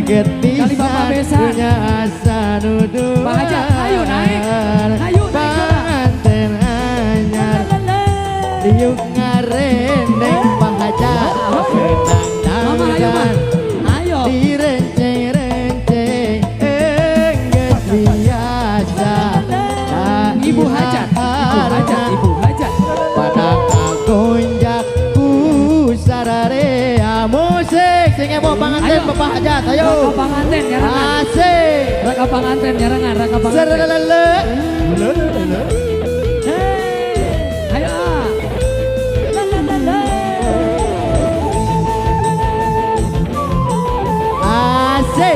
geget pisan punya asa nuduhan. Pak Haja, ayo naik. Ayo naik panganten anyar diuk ngarendeng Pak Haja kenang dan ayo direnceng-renceng enggeus biasa. Ibu Hajat, Ibu Hajat pada kagonjak ku sararea musik sing emo panganten Bapak Hajat ayo raka panganten nyarangan asik raka panganten nyarangan raka panganten serelele ayo asik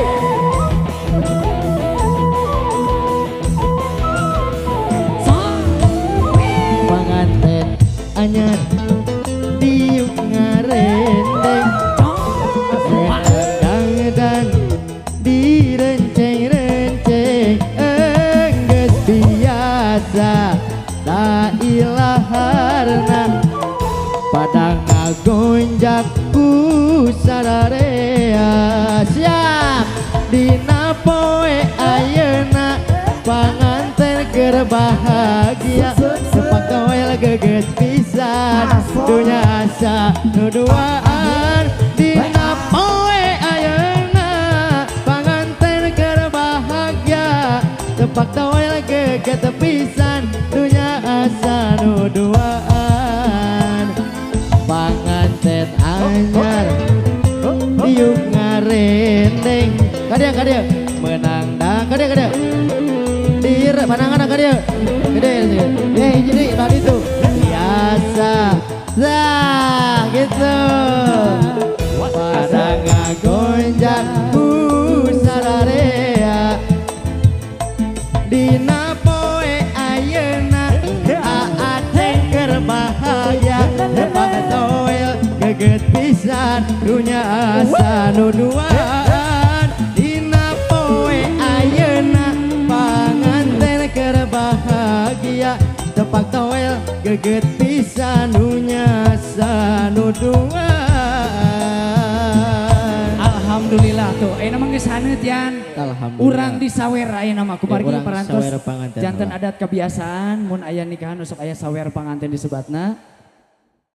panganten anyar diuk ngarendeng dan direnceng-renceng enggeus biasa la ilaharna pada ngagonjak ku sararea siap dina poe ayeuna panganten keur bahagia sepak toel geget pisan dunya asa nuduaan dina poe ayeuna panganten keur bahagia sepak toel geget pisan dunya asa nuduaan panganten anyar diuk ngarendeng kadeu menang dah kadeu dire panangan kadeu gede jadi tadi itu biasa nah gitu pada ngagonjak ku sararea dina poe ayeuna aaceng keur bahagia depak toel geget pisan dunya asa nuduaan dina poe ayeuna panganten keur bahagia depak toel geget pisan dunya asa nuduaan. Alhamdulillah tuh nama geus haneut yan Alhamdulillah urang di sawer aya nama kumargi urang parantos sawer panganten janten adat kebiasaan mun aya nikahan usuk aya sawer panganten disebatna